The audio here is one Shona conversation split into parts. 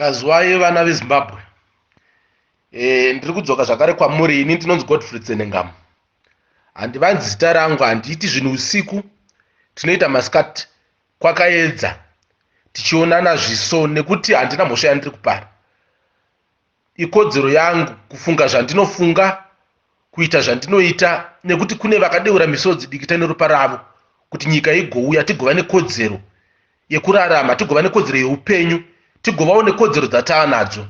Kazwai vana veZimbabwe. Ndiri kudzoka zvakare kwamuri. Ini ndinonzi Godfrey Tsenengamu. Handivanzi zita rangu, handiiti zvinhu usiku. Tinoita masikati kwakaedza. Tichionana zviso nekuti handina mhosva yandiri kupara. Ikodzero yangu kufunga zvandinofunga, kuita zvandinoita, nekuti kune vakadeura misodzi dikita neropa ravo kuti nyika igouya tigova nekodzero yekurarama, tigova nekodzero yeupenyu, tigovawo nekodzero dzataanadzo.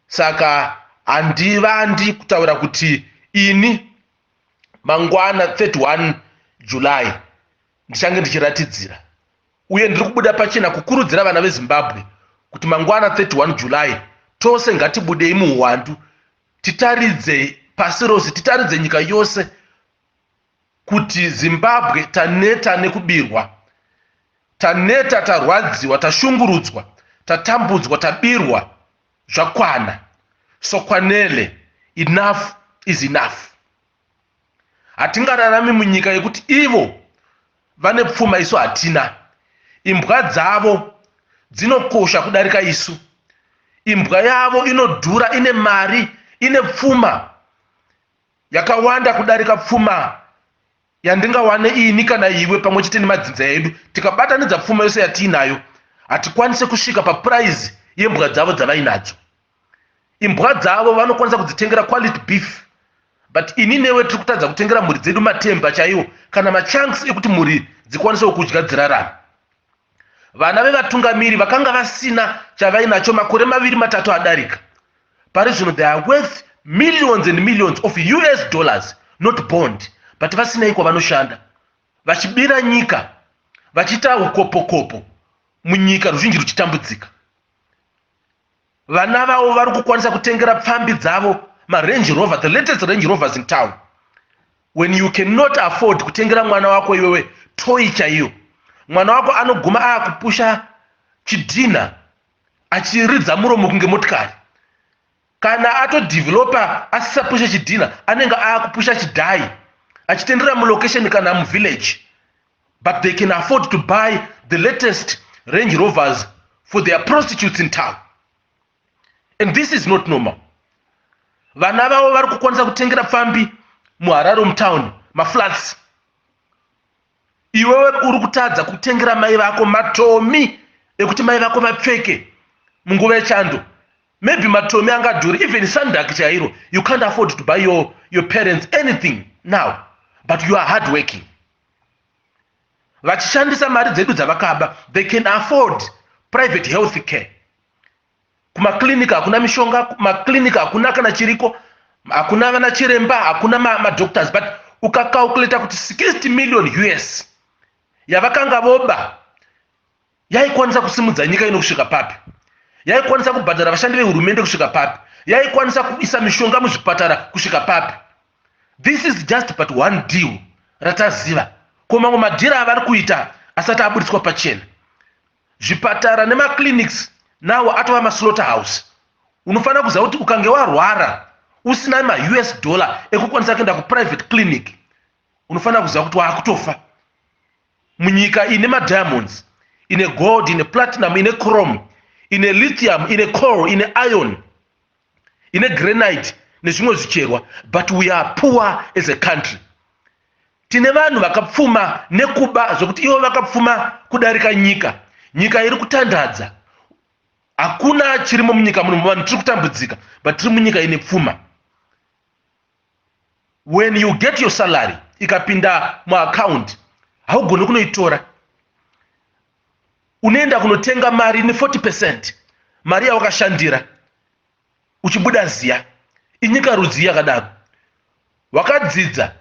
Saka handivandi kutaura kuti ini mangwana 31 July ndichange ndichiratidzira, uye ndiri kubuda pachena kukurudzira vana veZimbabwe kuti mangwana 31 July tose ngatibudei muhwandu, titaridze pasi rose, titaridze nyika yose kuti Zimbabwe taneta nekubirwa, taneta, tarwadziwa, tashungurudzwa, tatambudzwa, tabirwa, zvakwana. Sokwanele, enough is enough. Hatingararami munyika yekuti ivo vane pfuma isu hatina. Imbwa dzavo dzinokosha kudarika isu. Imbwa yavo inodhura, ine mari, ine pfuma yakawanda kudarika pfuma yandingawane ini kana iwe pamwe chete nemadzinza edu. Tikabatanidza pfuma yose yatiinayo, hatikwanise kusvika paprice yembwa dzavo dzavainadzo. Imbwa dzavo vanokwanisa kudzitengera quality beef, but ini newe tiri kutadza kutengera mhuri dzedu matemba chaiwo kana machanks ekuti mhuri dzikwanisewo kudya dzirarama. Vana vevatungamiri vakanga vasina chavainacho makore 2-3 adarika. Pari zvino they are worth millions and millions of US dollars, not bond, but vasinei kwavanoshanda, vachibira nyika, vachiita ukopokopo munyika, ruzhinji ruchitambudzika. Vana vavo vari kukwanisa kutengera pfambi dzavo maRange Rover, the latest Range Rovers in town, when you cannot afford kutengera mwana wako iwewe toy chaiyo. Mwana wako anoguma aakupusha chidhina achiridza muromo kunge motikari. Kana atodhevelopa asisapusha chidhina, anenge aakupusha chidhai achitendera mulocation kana muvillage, but they can afford to buy the latest Range Rovers for their prostitutes in town. And this is not normal. Vana vavo vari kukwanisa kutengera pfambi muHarare mutown, maflats. Iwewe uri kutadza kutengera mai vako matomi ekuti mai vako vapfeke munguva yechando. Maybe matomi angadhuri, even sandaki chairo. You can't afford to buy your parents anything now, but you are hardworking. Vachishandisa mari dzedu dzavakaba, they can afford private health care. Kumaklinika hakuna mishonga, kumaklinika hakuna kana chiriko, hakuna vana chiremba, hakuna madoctors, but ukakalkuleta kuti 60 million US yavakanga voba yaikwanisa kusimudza nyika ino kusvika papi, yaikwanisa kubhadhara vashandi vehurumende kusvika papi, yaikwanisa kuisa mishonga muzvipatara kusvika papi. This is just but one deal rataziva. Ko mamwe madhira avari kuita asati aburitswa pachena. Zvipatara nemaclinics nawo atova maslaughterhouse. Unofanira kuziva kuti ukange warwara usina ma-US dollar ekukwanisa kuenda kuprivate clinic, unofanira kuziva kuti waakutofa. Munyika ine madiamonds, ine gold, ine platinum, ine chrome, ine lithium, ine coal, ine iron, ine granite nezvimwe zvicherwa, but we are poor as a country. Tine vanhu vakapfuma nekuba zvokuti ivo vakapfuma kudarika nyika. Nyika iri kutandadza. Hakuna chirimo munyika muno, vanhu tiri kutambudzika, but tiri munyika ine pfuma. When you get your salary ikapinda muaccount, haugoni kunoitora. Unoenda kunotenga mari ne 40% mari yawakashandira uchibuda ziya. Inyika rudzi yakadaro. Wakadzidza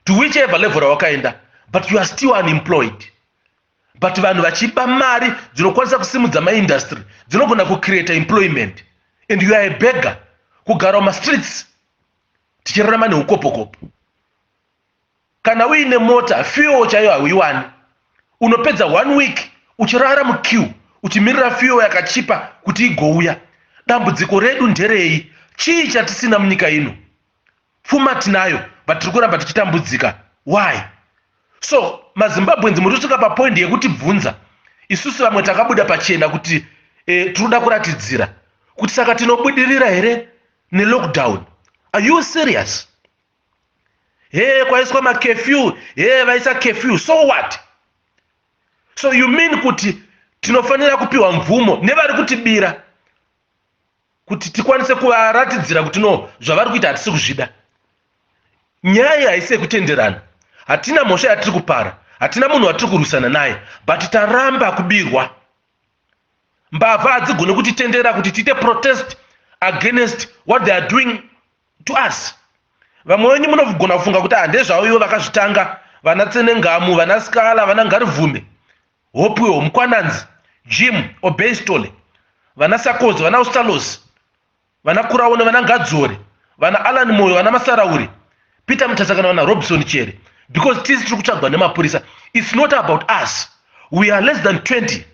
to whichever level wakaenda, but you are still unemployed. But vanhu vachipa mari dzinokwanisa kusimudza maindustry, dzinogona kucreate employment, and you are a beggar kugara mumastreets tichirarama neukopokopo. Kana uine mota, fuel chaiyo hauiwani, unopedza 1 week uchirara muqueue uchimirira fuel yakachipa kuti igouya. Dambudziko redu nderei? Chii chatisina munyika ino? Pfuma tinayo, but tiri kuramba tichitambudzika. Why? So maZimbabweans muri kusvika papoint yekuti bvunza. Isusu vamwe takabuda pachena kuti tinoda kuratidzira kuti saka tinobudirira here nelockdown. Are you serious? Kwaiswa makefew, vaisa kefew, so what? So you mean kuti tinofanira kupiwa mvumo nevari kutibira kuti tikwanise kuvaratidzira kuti no, zvavari kuita hatisi kuzvida. Nyaya haisi yekutenderana. Hatina mhosva yatiri kupara, hatina munhu watiri kurwisana naye, but taramba kubirwa. Mbavha hadzigone kutitendera kuti tiite protest against what they are doing to us. Vamwe wenyu munogona kufunga kuti ndezvavo ivo vakazvitanga, vana Tsenengamu, vana Skala, vana Ngarivhume, Hopiwe, Mukwananzi, Jim, Obeistole, vana Sakozi, vana Ustalos, vana Kuraone, vana Ngadzore, vana Alan Moyo, vana Masarauri, Peter Mtasakana, vana Robson Chere. Because tisi tiri kutsvagwa nemapurisa. It's not about us. We are less than 20.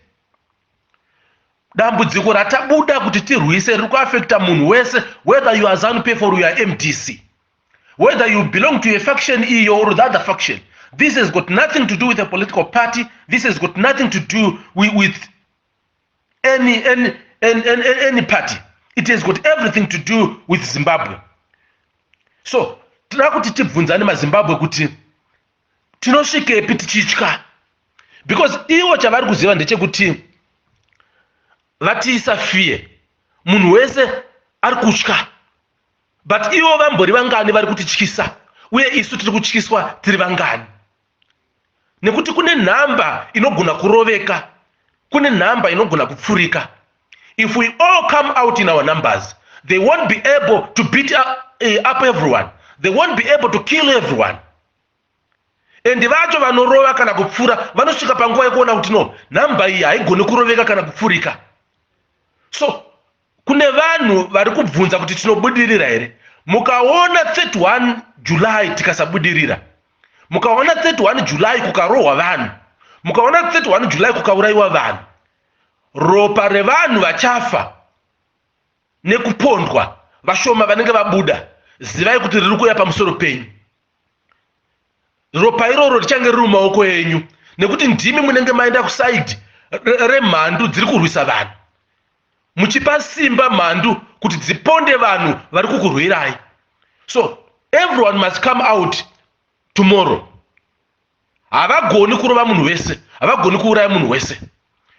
Dambudziko ratabuda kuti tirwise riri kuaffecta munhu wese, whether you are ZANU-PF or you are MDC, whether you belong to a faction E or the other faction. This has got nothing to do with a political party. This has got nothing to do with any party. It has got everything to do with Zimbabwe. So tinoda kuti tibvunzane maZimbabwe kuti tinosvikepi tichitya, because ivo chavari kuziva ndechekuti vatiisa fear, munhu wese ari kutya, but ivo vambori vangani vari kutityisa, uye isu tiri kutyiswa tiri vangani? Nekuti kune nhamba inogona kuroveka, kune nhamba inogona kupfurika. If we all come out in our numbers, they won't be able to beat up everyone. They won't be able to kill everyone. And vacho vanorova kana kupfura vanosvika panguva yekuona kuti no, nhamba iyi haigoni kuroveka kana kupfurika. So kune vanhu vari kubvunza kuti tinobudirira here. Mukaona 31 July tikasabudirira, mukaona 31 July kukarohwa vanhu, mukaona 31 July kukaurayiwa vanhu, ropa revanhu vachafa nekupondwa vashoma vanenge vabuda, zivai kuti riri kuuya pamusoro penyu. Ropa iroro richange riri mumaoko enyu, nekuti ndimi munenge maenda kusaidi remhandu dziri kurwisa vanhu, muchipa simba mhandu kuti dziponde vanhu vari kukurwirai. So everyone must come out tomorrow. Havagoni kurova munhu wese, havagoni kuuraya munhu wese.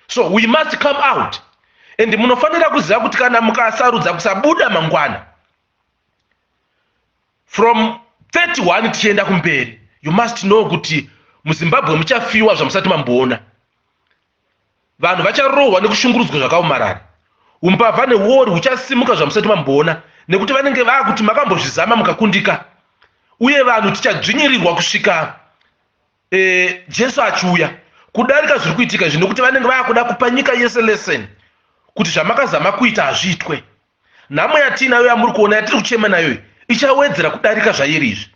So we must come out. And munofanira kuziva kuti kana mukasarudza kusabuda mangwana, from 31 tichienda kumberi, you must know kuti muZimbabwe muchafiwa zvamusati mamboona. Vanhu vacharohwa nekushungurudzwa zvakaomarara. Umbavha newori huchasimuka zvamusati mamboona, nekuti vanenge vakuti makambozvizama mukakundika. Uye vanhu tichadzvinyirirwa kusvika Jesu achiuya, kudarika zviri kuitika zvino, kuti vanenge vakuda kupa nyika yese lesson kuti zvamakazama kuita hazviitwe. Nhamo yatinayo yamuri kuona yatiri kuchema nayo ichawedzera kudarika zvairi izvi.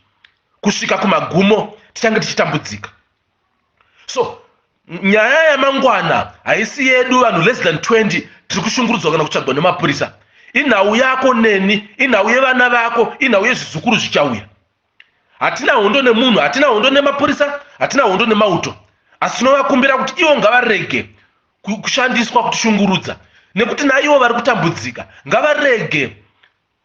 Kusvika kumagumo tichange tichitambudzika. So nyaya yamangwana haisi yedu vanhu less than 20 tiri kushungurudzwa kana kutsvagwa nemapurisa. Inhau yako neni, inhau yevana vako, inhau yezvizukuru zvichauya. Hatina hondo nemunhu, hatina hondo nemapurisa, hatina hondo nemauto, asi tinovakumbira kuti ivo ngavarege kushandiswa kutishungurudza, nekuti naivo vari kutambudzika ngavarege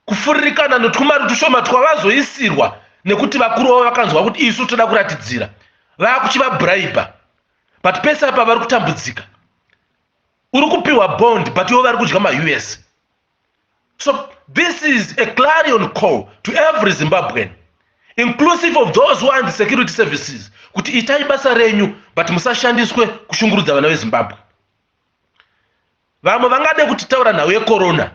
kufuririkana netwumari tushoma twavazoisirwa, nekuti vakuru vavo vakanzwa kuti isu toda kuratidzira, vakuchivabhuraibha, but pese apa vari kutambudzika. Uri kupiwa bond, but ivo vari kudya maUS. So this is a clarion call to every Zimbabwean, inclusive of those who are in the security services, kuti itai basa renyu, but musashandiswe kushungurudza vana veZimbabwe. Vamwe vangade kutitaura nhau yecorona,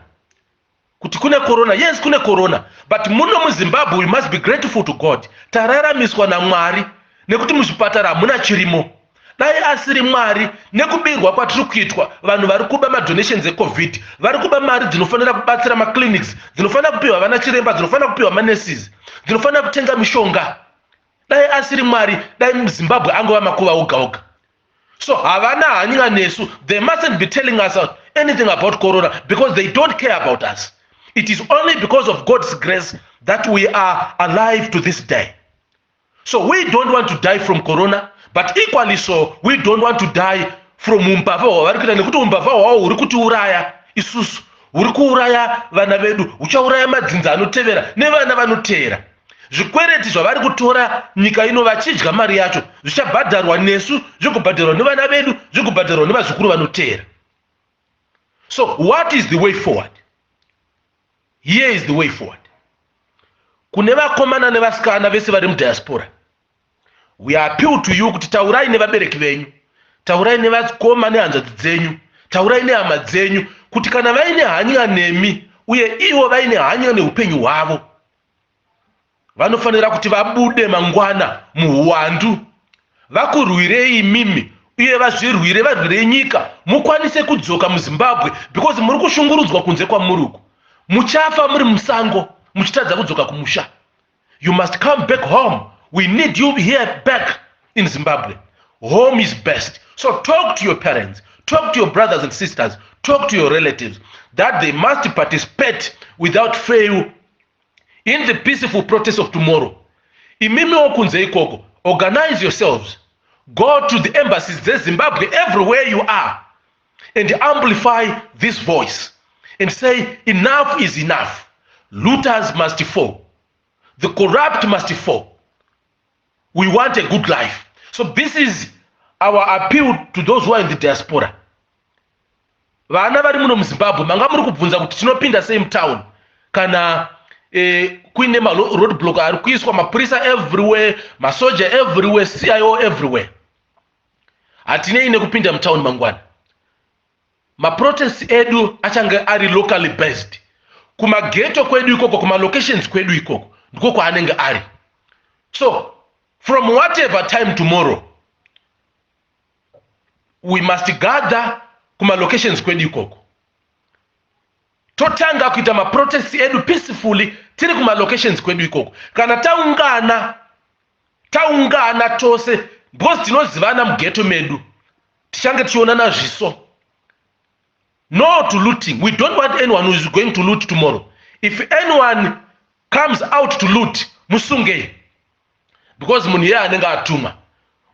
kuti kune corona. Yes, kune corona, but muno muZimbabwe we must be grateful to God. Tararamiswa naMwari, nekuti muzvipatara hamuna chirimo. Dai asiri Mwari, nekubirwa kwatiri kuitwa, vanhu vari kuba madonations eCovid, vari kuba mari dzinofanira kubatsira maclinics, dzinofanira kupiwa vana chiremba, dzinofanira kupiwa manurses, dzinofanira kutenga mishonga. Dai asiri Mwari, dai muZimbabwe angova makuva oga oga. So havana hanyika nesu. They mustn't be telling us anything about corona because they don't care about us. It is only because of God's grace that we are alive to this day. So we don't want to die from corona, but equally so, we don't want to die from umbavha hwavari kuita, nekuti umbavha hwavo huri kutiuraya isusu, huri kuuraya vana vedu, huchauraya madzinza anotevera nevana vanoteera. Zvikwereti zvavari kutora nyika ino vachidya mari yacho zvichabhadharwa nesu, zvigobhadharwa nevana vedu, zvigobhadharwa nevazukuru vanoteera. So what is the way forward? Here is the way forward. Kune vakomana nevasikana vese vari mudiaspora, we appeal to you kuti taurai nevabereki venyu, taurai nevakoma nehanzvadzi dzenyu, taurai nehama dzenyu, kuti kana vaine hanya nemi uye ivo vaine hanya neupenyu hwavo, vanofanira kuti vabude mangwana muhuwandu, vakurwirei imimi uye vazvirwire, varwirei nyika, mukwanise kudzoka muZimbabwe, because muri kushungurudzwa kunze kwamuri uku. Muchafa muri musango muchitadza kudzoka kumusha. You must come back home. We need you here back in Zimbabwe. Home is best. So talk to your parents, talk to your brothers and sisters, talk to your relatives that they must participate without fail in the peaceful protest of tomorrow. Imimi okunze ikoko, organize yourselves. Go to the embassies of Zimbabwe everywhere you are and amplify this voice and say enough is enough. Looters must fall. The corrupt must fall. We want a good life. So this is our appeal to those who are in the diaspora. Vana vari muno muZimbabwe manga muri kubvunza kuti tinopinda sei mutown kana kuine roadblock ari kuiswa, mapurisa everywhere, masoja everywhere, CIO everywhere. Hatinei nekupinda mutown mangwana. Maprotest edu achange ari locally based. Kuma ghetto kwedu ikoko, kuma locations kwedu ikoko, ndiko kwaanenge ari. So from whatever time tomorrow, we must gather kuma locations kwedu ikoko. Totanga kuita maprotest edu peacefully tiri kuma locations kwedu ikoko. Kana taungana tose, because tinozivana mughetto medu, tichange tichionana zviso. No to looting. We don't want anyone who is going to loot tomorrow. If anyone comes out to loot, musunge. Because munye anenga atuma.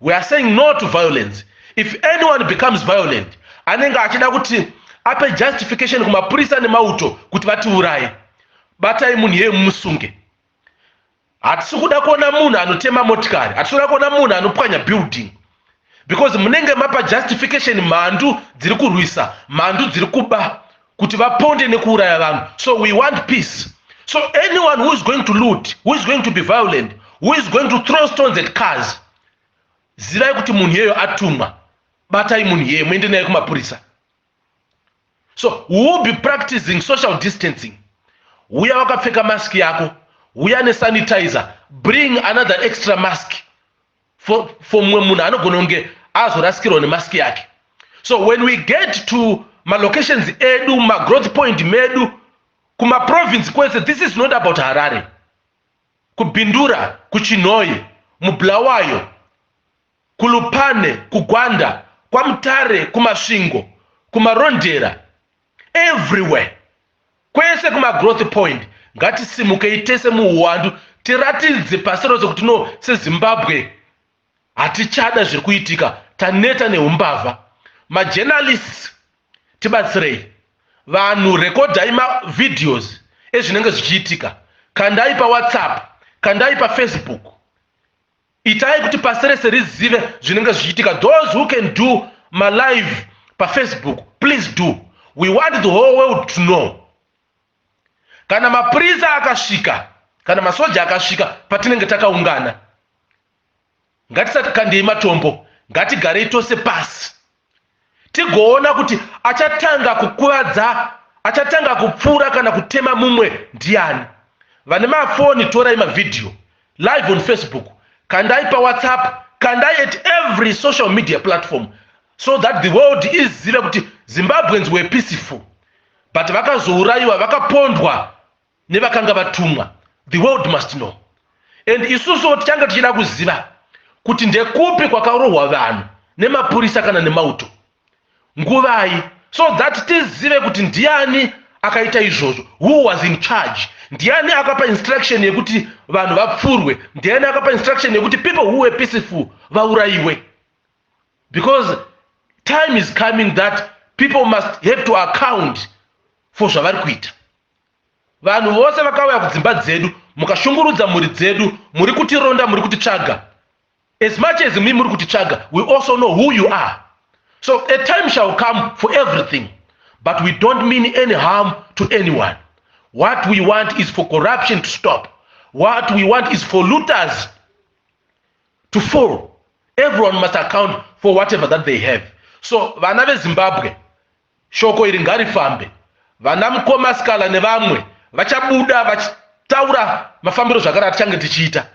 We are saying no to violence. If anyone becomes violent, anenga achida kuti ape justification kuma purisa nemauto kuti vatiuraye, batai munye musunge. Hatisikuda kuona munhu anotema motikari, hatisikuda kuona munhu anopwanya building. Because munenge mapa justification mhandu dziri kurwisa, mhandu dziri kuba kuti vaponde nekuuraya vanhu. So we want peace. So anyone who is going to loot, who is going to be violent, who is going to throw stones at cars, zivai kuti munhu yeyo atumwa, batai munhu yeyo muende naye kumapurisa. So we will be practicing social distancing. Uya wakapfeka mask yako, uya nesanitizer, bring another extra mask for mwe munhu anogona kunge azorasikirwa nemask yake. So when we get to ma locations edu, ma growth point medu, kuma province kwese, this is not about Harare. Kubindura, kuChinhoyi, muBulawayo, kuLupane, kuGwanda, kwaMutare, kuMasvingo, kuMarondera, everywhere. Kwese kuma growth point, ngatisimukei tese muhuwandu, tiratidze pasi rose kuti no, seZimbabwe hatichada zviri kuitika, taneta neumbavha. Majournalists tibatsirei. Vanhu rekodai videos ezvinenge zvichiitika. Kandai paWhatsApp, kandai paFacebook. Itai kuti pasi rese rizive zvinenge zvichiitika. Those who can do my live paFacebook, please do. We want the whole world to know. Kana mapurisa akasvika, kana masoja akasvika patinenge takaungana, ngatisati kandei matombo, ngatigarei tose pasi. Tigoona kuti achatanga kukuvadza, achatanga kupfura kana kutema mumwe ndiani. Vane mafoni torai mavideo live on Facebook, kandai paWhatsApp, kandai at every social media platform, so that the world izive kuti Zimbabweans were peaceful, but vakazouraiwa, vakapondwa nevakanga vatumwa. The world must know. And isusu tichanga tichida kuziva kuti ndekupi kwakarohwa vanhu nemapurisa kana nemauto nguvai, so that tizive kuti ndiani akaita izvozvo, who was in charge, ndiani akapa instruction yekuti vanhu vapfurwe, ndiani akapa instruction yekuti people who were peaceful vauraiwe. Because time is coming that people must have to account for zvavari kuita. Vanhu vose vakauya kudzimba dzedu mukashungurudza mhuri dzedu, muri kutironda, muri kutitsvaga. As much as muri kutitsvaga, we also know who you are. So a time shall come for everything, but we don't mean any harm to anyone. What we want is for corruption to stop. What we want is for looters to fall. Everyone must account for whatever that they have. So vana veZimbabwe, shoko iri ngarifambe. Vana mukomaskala nevamwe vachabuda vachitaura mafambiro zvakanaka tichange tichiita.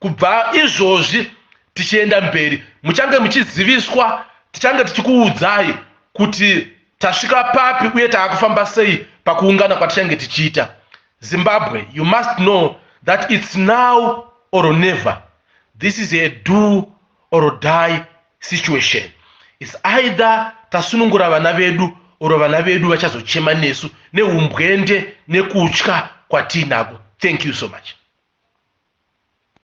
Kubva izvozvi tichienda mberi, muchange muchiziviswa, tichange tichikuudzai kuti tasvika papi uye taakufamba sei pakuungana kwatichange tichiita. Zimbabwe, you must know that it's now or never. This is a do or die situation. It's either tasunungura vana vedu or vana vedu vachazochema nesu neumbwende nekutya kwatinako. Thank you so much.